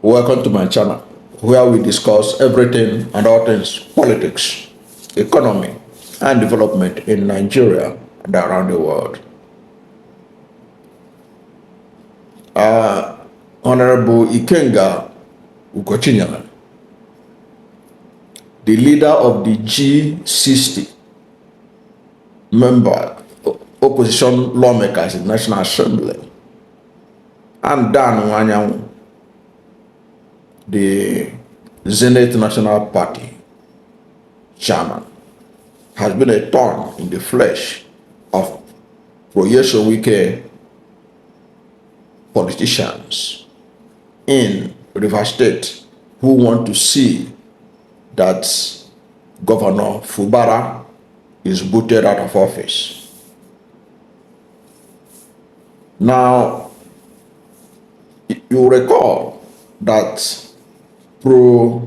Welcome to my channel, where we discuss everything and all things politics, economy, and development in Nigeria and around the world. Honorable Ikenga Ugochinyere, the leader of the G60 member opposition lawmakers in the National Assembly, and Dan Nwanyanwu, the Zenith Labour Party chairman, has been a thorn in the flesh of Nyesom Wike politicians in River State who want to see that Governor Fubara is booted out of office. Now, you recall that pro-Fubara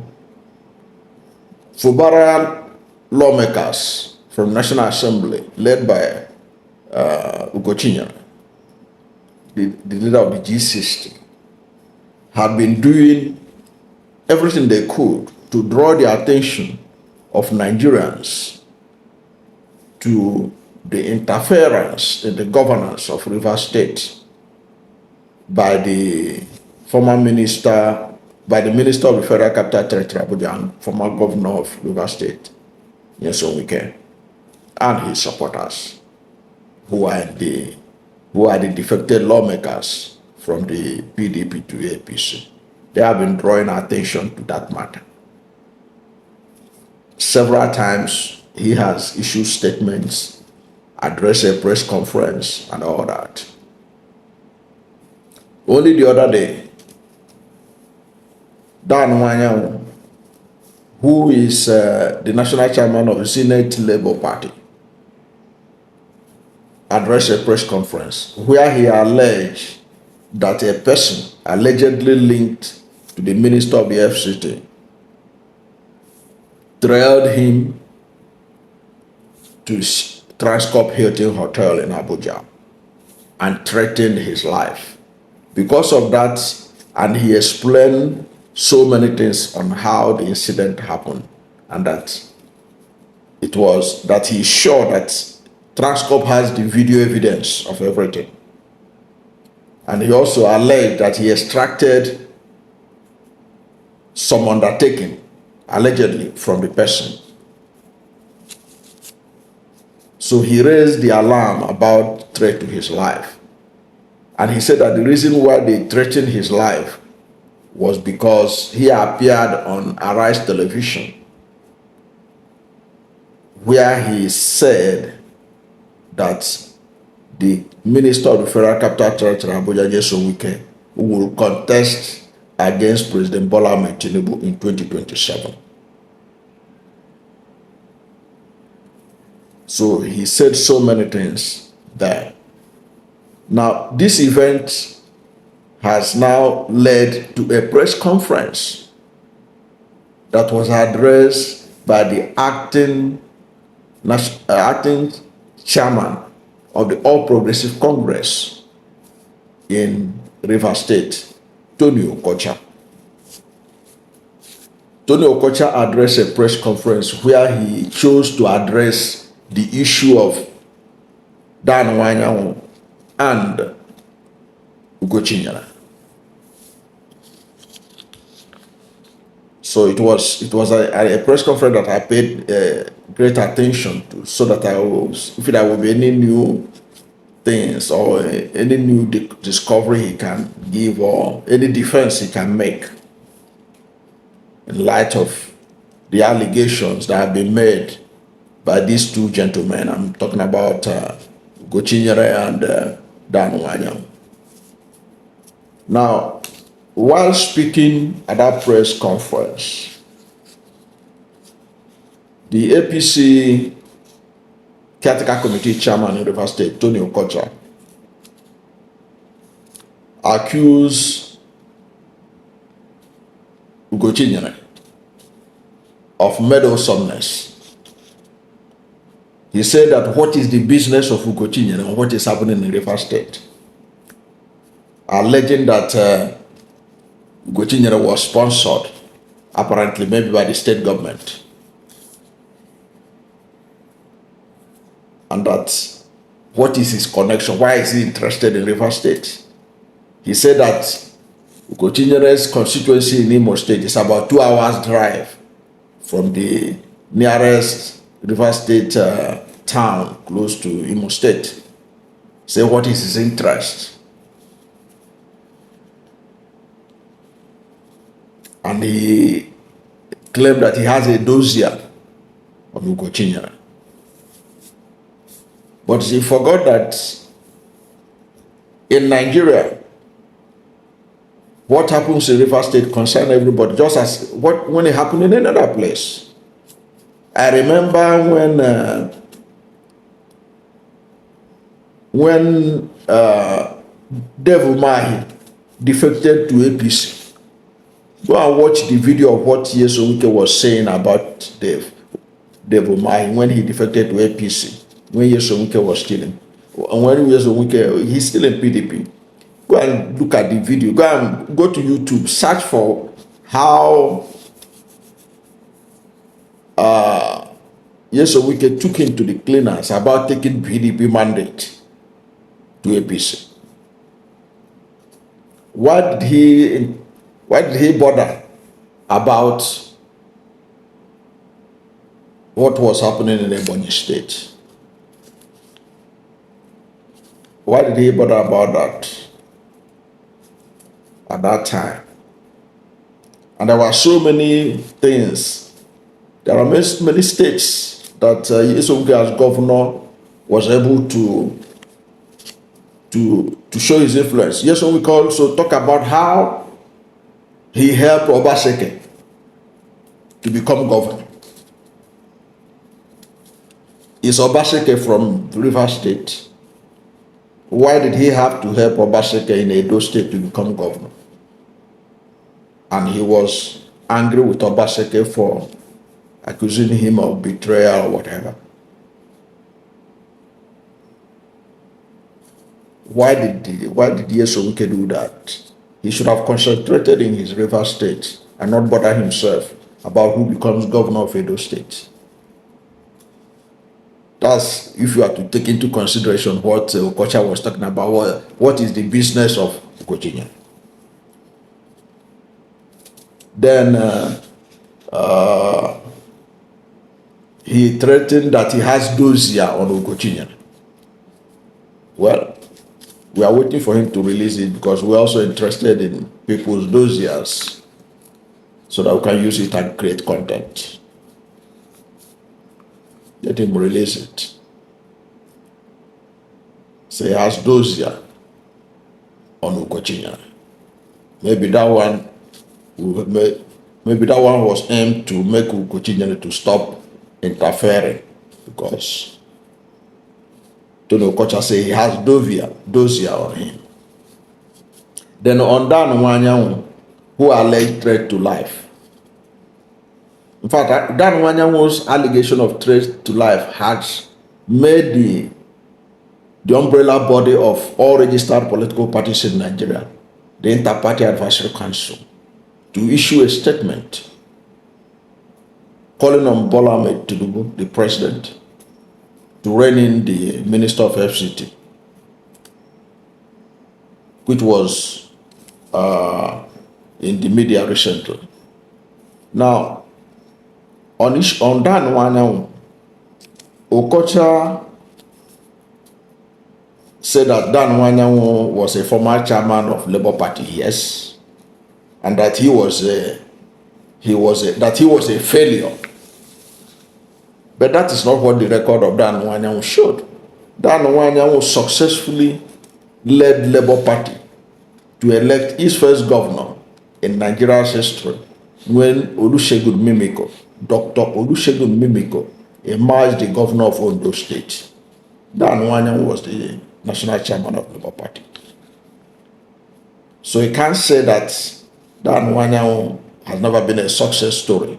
lawmakers from National Assembly, led by Ugochinyere, the leader of the G60, had been doing everything they could to draw the attention of Nigerians to the interference in the governance of River State by the former minister, by the Minister of the Federal Capital Territory, Abuja, and former governor of River State, Nyesom Wike, and his supporters, who are the defected lawmakers from the PDP to APC. They have been drawing attention to that matter. Several times he has issued statements, addressed a press conference, and all that. Only the other day, Dan Nwanyanwu, who is the national chairman of the Zenith Labour Party, addressed a press conference where he alleged that a person allegedly linked to the minister of the FCT trailed him to Transcorp Hilton Hotel in Abuja and threatened his life. Because of that, and he explained so many things on how the incident happened, and that it was that he's sure that Transcorp has the video evidence of everything. And he also alleged that he extracted some undertaking, allegedly, from the person. So he raised the alarm about threat to his life. And he said that the reason why they threatened his life was because he appeared on Arise Television, where he said that the Minister of the Federal Capital Territory, Abuja, Nyesom Wike, will contest against President Bola Ahmed Tinubu in 2027. So he said so many things there. Now, this event has now led to a press conference that was addressed by the acting chairman of the All Progressive Congress in River State, Tony Okocha. Tony Okocha addressed a press conference where he chose to address the issue of Dan Nwanyanwu and Ugochinyere. So it was a press conference that I paid great attention to, so that if there will be any new things or any new discovery he can give or any defense he can make in light of the allegations that have been made by these two gentlemen. I'm talking about Ugochinyere and Dan Nwanyanwu. Now, while speaking at that press conference, the APC caretaker committee chairman in River State, Tony Okocha, accused Ugochinyere of meddlesomeness. He said that what is the business of Ugochinyere and what is happening in River State, alleging that Ugochinyere was sponsored, apparently maybe by the state government. And that, what is his connection? Why is he interested in River State? He said that Ugochinyere constituency in Imo State is about 2 hours drive from the nearest River State town close to Imo State. Say, what is his interest? And he claimed that he has a dossier on Ugochinyere. But he forgot that in Nigeria, what happens in River State concerns everybody, just as when it happened in another place. I remember when Dave Umahi defected to APC. Go and watch the video of what Nyesom Wike was saying about Dave Umahi when he defected to APC, when Nyesom Wike was stealing. And when Nyesom Wike, he's still in PDP. Go and look at the video. Go to YouTube, search for how Nyesom Wike took him to the cleaners about taking PDP mandate to APC. Why did he bother about what was happening in Ebonyi State? Why did he bother about that at that time? And there were so many things. There are many states that Nyesom Wike as governor was able to show his influence. Nyesom Wike also talk about how he helped Obaseki to become governor. Is Obaseki from River State? Why did he have to help Obaseki in Edo State to become governor? And he was angry with Obaseki for accusing him of betrayal or whatever. Why did Nyesom Wike do that? He should have concentrated in his River State and not bother himself about who becomes governor of Edo State. That's if you have to take into consideration what Okocha was talking about. What is the business of Ugochinyere? Then he threatened that he has dossier on Ugochinyere. Well, we are waiting for him to release it because we're also interested in people's dossiers so that we can use it and create content. Let him release it. So he has dossier on Ugochinyere. Maybe that one was aimed to make Ugochinyere to stop interfering, because Tony Okocha say he has dossier on him. Then on Dan Nwanyanwu, who alleged threat to life. In fact, Dan Nwanyanwu's allegation of threat to life has made the umbrella body of all registered political parties in Nigeria, the Inter-Party Advisory Council, to issue a statement calling on Bola Ahmed Tinubu, the president, to rein in the Minister of FCT, which was in the media recently. Now, on Dan Nwanyanwu, Okocha said that Dan Nwanyanwu was a former chairman of Labour Party, yes, and that he was a failure. But that is not what the record of Dan Nwanyanwu showed. Dan Nwanyanwu successfully led Labour Party to elect its first governor in Nigeria's history when Dr. Olusegun Mimiko, emerged the governor of Ondo State. Dan Nwanyanwu was the national chairman of Labour Party. So you can't say that Dan Nwanyanwu has never been a success story.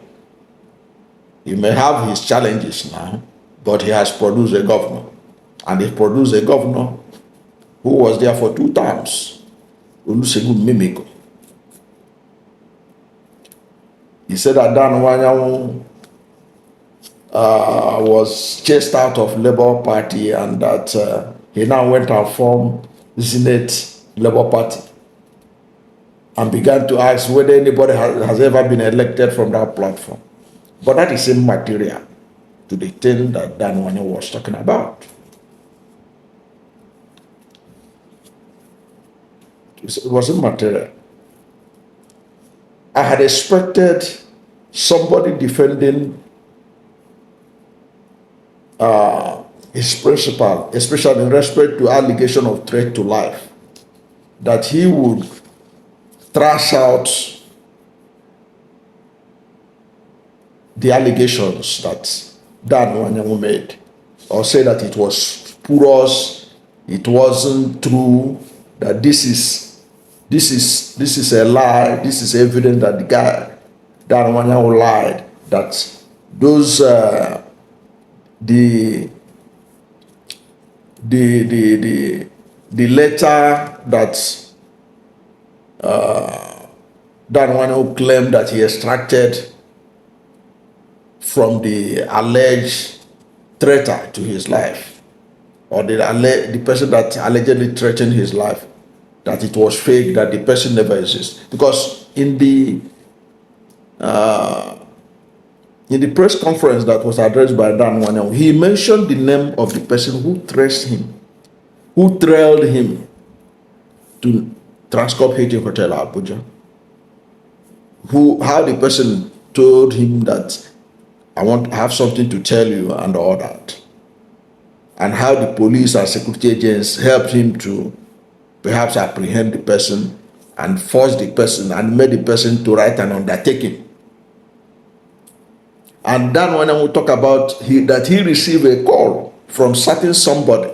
He may have his challenges now, but he has produced a governor. And he produced a governor who was there for 2 terms, Olusegun Mimiko. He said that Dan Nwanyanwu was chased out of Labour Party and that he now went and formed Zenith Labour Party and began to ask whether anybody has ever been elected from that platform. But that is immaterial to the thing that Dan Nwanyanwu was talking about. It was immaterial. I had expected somebody defending his principle, especially in respect to allegation of threat to life, that he would thrash out the allegations that Dan Nwanyanwu made, or say that it was spurious, it wasn't true, that this is a lie, this is evidence that the guy Dan Nwanyanwu lied, that those the letter that Dan Nwanyanwu claimed that he extracted from the alleged threater to his life, or the person that allegedly threatened his life, that it was fake, that the person never exists. Because in the press conference that was addressed by Dan Nwanyanwu, he mentioned the name of the person who threatened him, who trailed him to Transcorp Hilton Hotel Abuja, how the person told him that I have something to tell you and all that, and how the police and security agents helped him to perhaps apprehend the person and force the person and made the person to write an undertaking. And then when we talk about that he received a call from certain somebody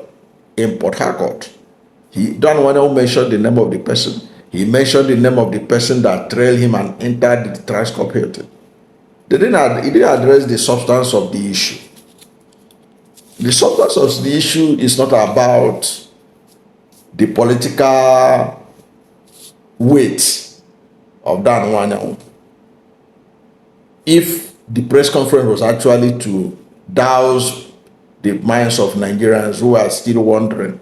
in Port Harcourt, Dan Nwanyanwu mentioned the name of the person. He mentioned the name of the person that trailed him and entered the Transcorp Hilton. He didn't address the substance of the issue. The substance of the issue is not about the political weight of Dan Nwanyanwu. If the press conference was actually to douse the minds of Nigerians who are still wondering,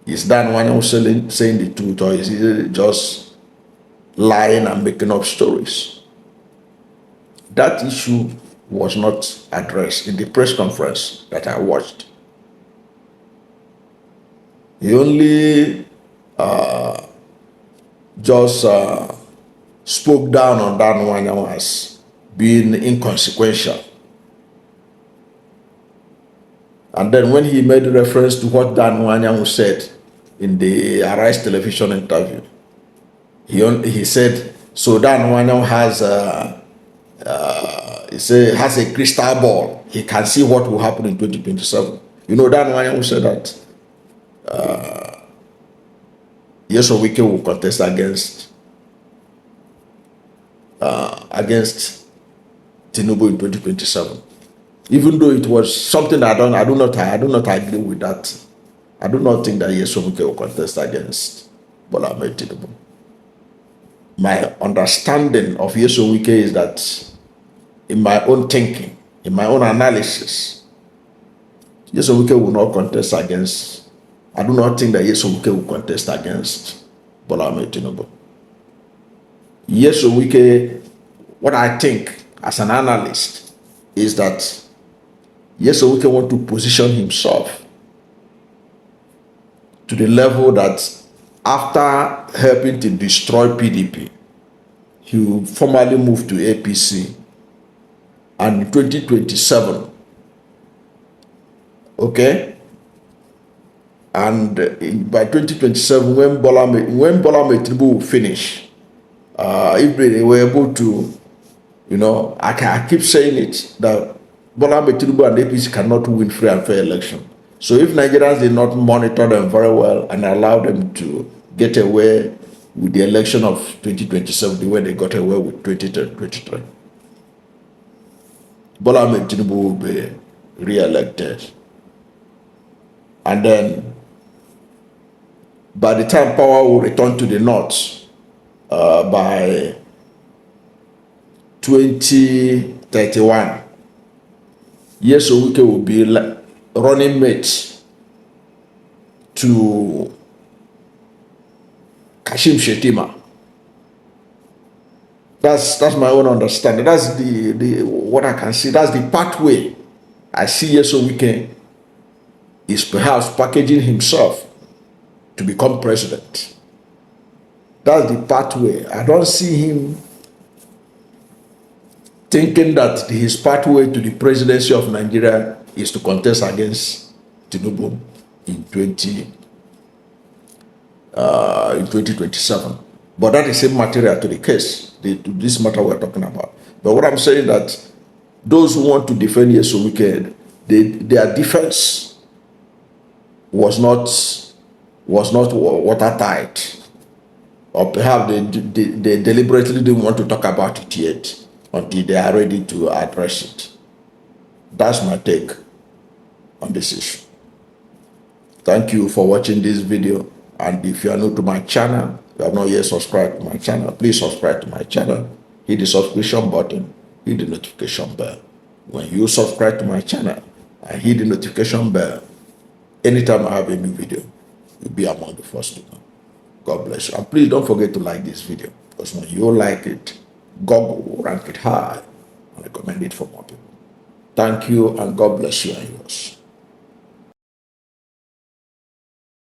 is Dan Nwanyanwu saying the truth, or is he just lying and making up stories? That issue was not addressed in the press conference that I watched. He only just spoke down on Dan Nwanyanwu as being inconsequential. And then when he made reference to what Dan Nwanyanwu said in the Arise television interview, he said, so Dan Nwanyanwu has a crystal ball. He can see what will happen in 2027. You know, Dan Nwanyanwu said that Nyesom Wike will contest against Tinubu in 2027. Even though it was something I do not agree with that. I do not think that Nyesom Wike will contest against Bola Ahmed Tinubu. My understanding of Nyesom Wike is that, in my own thinking, in my own analysis, Nyesom Wike will not contest against. I do not think that Nyesom Wike will contest against Bola Ahmed Tinubu. Nyesom Wike, what I think as an analyst is that Nyesom Wike wants to position himself to the level that after helping to destroy PDP, he will formally move to APC, and in 2027, okay, and by 2027, when Bola Ahmed Tinubu will finish, if they were able to, I keep saying it, that Bola Ahmed Tinubu and APC cannot win free and fair election. So if Nigerians did not monitor them very well and allow them to get away with the election of 2027 the way they got away with 2023, Bola Ahmed Tinubu will be re-elected. And then by the time power will return to the north by 2031, Nyesom Wike will be running mate to Kashim Shettima. That's my own understanding. That's the what I can see. That's the pathway I see Nyesom Wike is perhaps packaging himself to become president. That's the pathway. I don't see him thinking that his pathway to the presidency of Nigeria is to contest against Tinubu in 2027. But that is same material to the case, to this matter we're talking about. But what I'm saying that those who want to defend Nyesom Wike, their defense was not watertight, or perhaps they deliberately didn't want to talk about it yet until they are ready to address it. That's my take on this issue. Thank you for watching this video, and if you are new to my channel, you have not yet subscribed to my channel, please subscribe to my channel, hit the subscription button, hit the notification bell. When you subscribe to my channel and hit the notification bell, anytime I have a new video, you'll be among the first to know. God bless you. And please don't forget to like this video, because when you like it, God will rank it high and recommend it for more people. Thank you, and God bless you and yours.